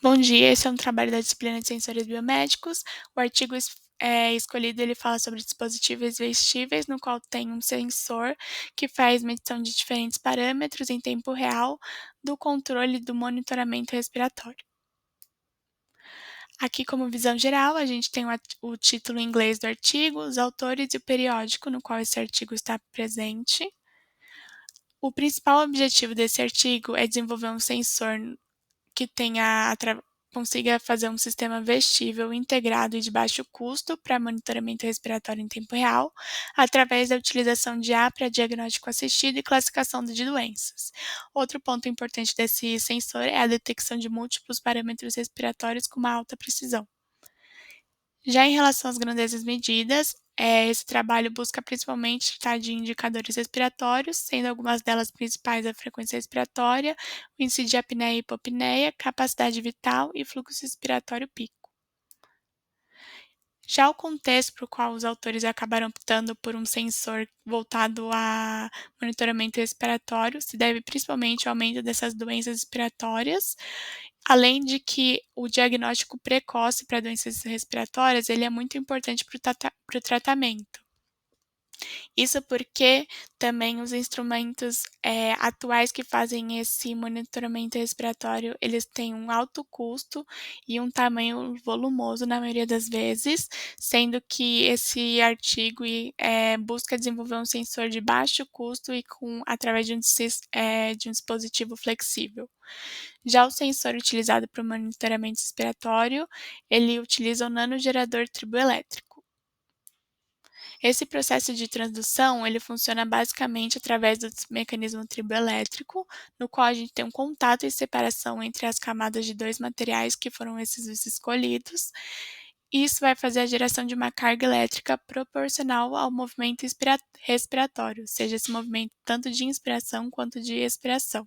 Bom dia, esse é um trabalho da disciplina de Sensores Biomédicos. O artigo escolhido, ele fala sobre dispositivos vestíveis, no qual tem um sensor que faz medição de diferentes parâmetros em tempo real do controle do monitoramento respiratório. Aqui, como visão geral, a gente tem o título em inglês do artigo, os autores e o periódico no qual esse artigo está presente. O principal objetivo desse artigo é desenvolver um sensor que consiga fazer um sistema vestível integrado e de baixo custo para monitoramento respiratório em tempo real, através da utilização de IA para diagnóstico assistido e classificação de doenças. Outro ponto importante desse sensor é a detecção de múltiplos parâmetros respiratórios com uma alta precisão. Já em relação às grandezas medidas, esse trabalho busca principalmente tratar de indicadores respiratórios, sendo algumas delas principais a frequência respiratória, o índice de apneia e hipopneia, capacidade vital e fluxo respiratório pico. Já o contexto para o qual os autores acabaram optando por um sensor voltado a monitoramento respiratório se deve principalmente ao aumento dessas doenças respiratórias, além de que o diagnóstico precoce para doenças respiratórias ele é muito importante para o tratamento. Isso porque também os instrumentos, atuais que fazem esse monitoramento respiratório, eles têm um alto custo e um tamanho volumoso na maioria das vezes, sendo que esse artigo busca desenvolver um sensor de baixo custo e através de um dispositivo flexível. Já o sensor utilizado para o monitoramento respiratório, ele utiliza o nanogerador triboelétrico. Esse processo de transdução, ele funciona basicamente através do mecanismo triboelétrico, no qual a gente tem um contato e separação entre as camadas de dois materiais que foram esses os escolhidos. Isso vai fazer a geração de uma carga elétrica proporcional ao movimento respiratório, seja esse movimento tanto de inspiração quanto de expiração.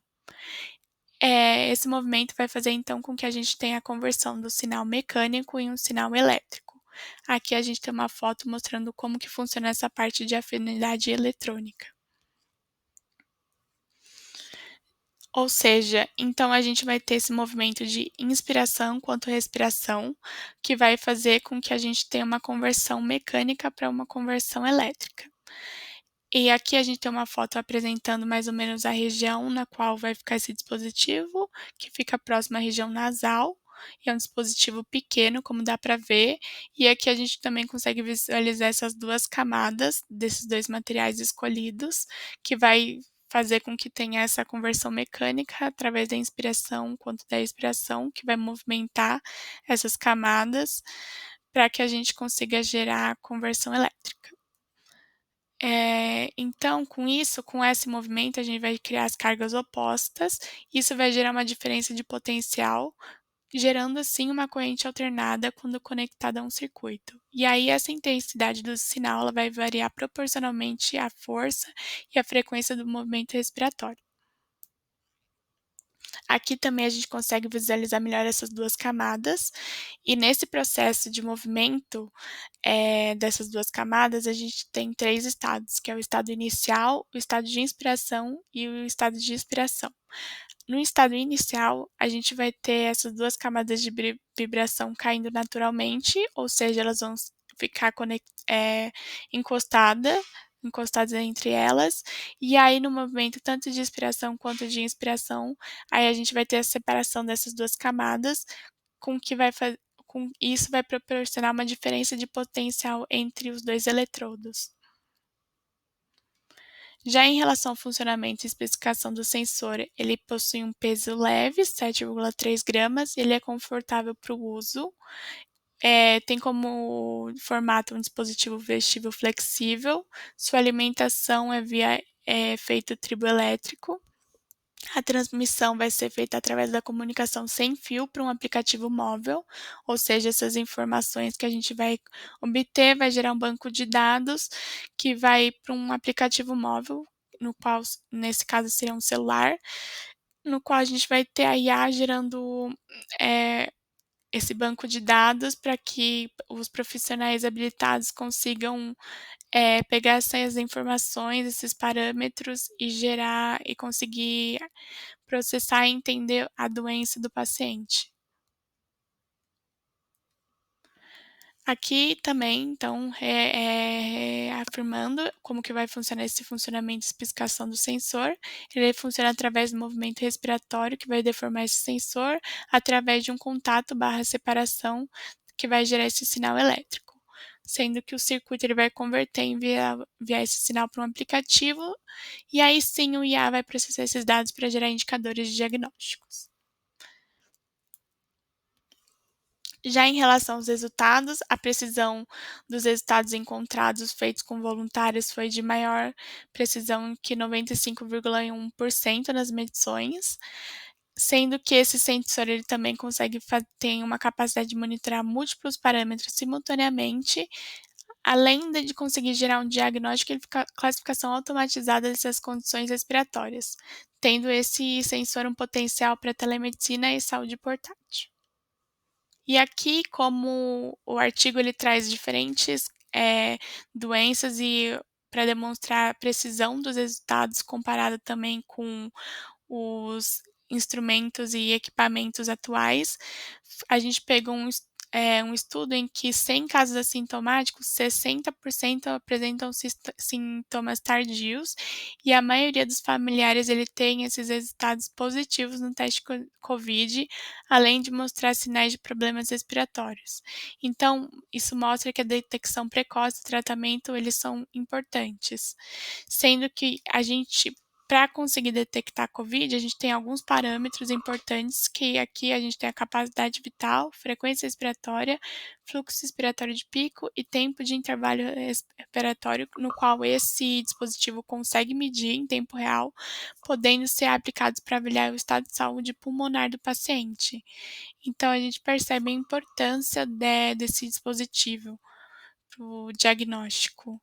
Esse movimento vai fazer então com que a gente tenha a conversão do sinal mecânico em um sinal elétrico. Aqui a gente tem uma foto mostrando como que funciona essa parte de afinidade eletrônica. Ou seja, então a gente vai ter esse movimento de inspiração quanto respiração, que vai fazer com que a gente tenha uma conversão mecânica para uma conversão elétrica. E aqui a gente tem uma foto apresentando mais ou menos a região na qual vai ficar esse dispositivo, que fica próximo à região nasal, e é um dispositivo pequeno, como dá para ver, e aqui a gente também consegue visualizar essas duas camadas desses dois materiais escolhidos, que vai fazer com que tenha essa conversão mecânica através da inspiração quanto da expiração, que vai movimentar essas camadas para que a gente consiga gerar a conversão elétrica. Então, com isso, com esse movimento, a gente vai criar as cargas opostas, isso vai gerar uma diferença de potencial, gerando assim uma corrente alternada quando conectada a um circuito. E aí essa intensidade do sinal ela vai variar proporcionalmente à força e à frequência do movimento respiratório. Aqui também a gente consegue visualizar melhor essas duas camadas, e nesse processo de movimento, dessas duas camadas, a gente tem três estados, que é o estado inicial, o estado de inspiração e o estado de expiração. No estado inicial, a gente vai ter essas duas camadas de vibração caindo naturalmente, ou seja, elas vão ficar encostadas entre elas, e aí no movimento tanto de expiração quanto de inspiração, aí a gente vai ter a separação dessas duas camadas, com que vai com isso vai proporcionar uma diferença de potencial entre os dois eletrodos. Já em relação ao funcionamento e especificação do sensor, ele possui um peso leve, 7,3 gramas, ele é confortável para o uso, tem como formato um dispositivo vestível flexível, sua alimentação é via efeito triboelétrico, a transmissão vai ser feita através da comunicação sem fio para um aplicativo móvel, ou seja, essas informações que a gente vai obter vai gerar um banco de dados que vai para um aplicativo móvel, no qual, nesse caso, seria um celular, no qual a gente vai ter a IA gerando esse banco de dados para que os profissionais habilitados consigam pegar essas informações, esses parâmetros e gerar e conseguir processar e entender a doença do paciente. Aqui também, então, afirmando como que vai funcionar esse funcionamento e especificação do sensor, ele funciona através do movimento respiratório, que vai deformar esse sensor, através de um contato/separação, que vai gerar esse sinal elétrico. Sendo que o circuito ele vai converter, enviar esse sinal para um aplicativo, e aí sim o IA vai processar esses dados para gerar indicadores de diagnósticos. Já em relação aos resultados, a precisão dos resultados encontrados feitos com voluntários foi de maior precisão que 95,1% nas medições, sendo que esse sensor ele também consegue tem uma capacidade de monitorar múltiplos parâmetros simultaneamente, além de conseguir gerar um diagnóstico e classificação automatizada dessas condições respiratórias, tendo esse sensor um potencial para telemedicina e saúde portátil. E aqui, como o artigo ele traz diferentes, doenças e para demonstrar a precisão dos resultados comparado também com os instrumentos e equipamentos atuais, a gente pegou um estudo em que 100 casos assintomáticos, 60% apresentam sintomas tardios e a maioria dos familiares ele tem esses resultados positivos no teste COVID, além de mostrar sinais de problemas respiratórios. Então, isso mostra que a detecção precoce e o tratamento eles são importantes, sendo que a gente para conseguir detectar COVID, a gente tem alguns parâmetros importantes, que aqui a gente tem a capacidade vital, frequência respiratória, fluxo respiratório de pico e tempo de intervalo respiratório, no qual esse dispositivo consegue medir em tempo real, podendo ser aplicados para avaliar o estado de saúde pulmonar do paciente. Então, a gente percebe a importância desse dispositivo para o diagnóstico.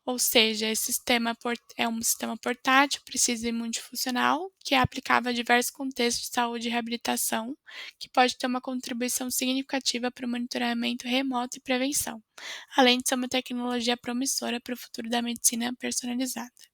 Ou seja, esse sistema é um sistema portátil, preciso e multifuncional, que é aplicável a diversos contextos de saúde e reabilitação, que pode ter uma contribuição significativa para o monitoramento remoto e prevenção, além de ser uma tecnologia promissora para o futuro da medicina personalizada.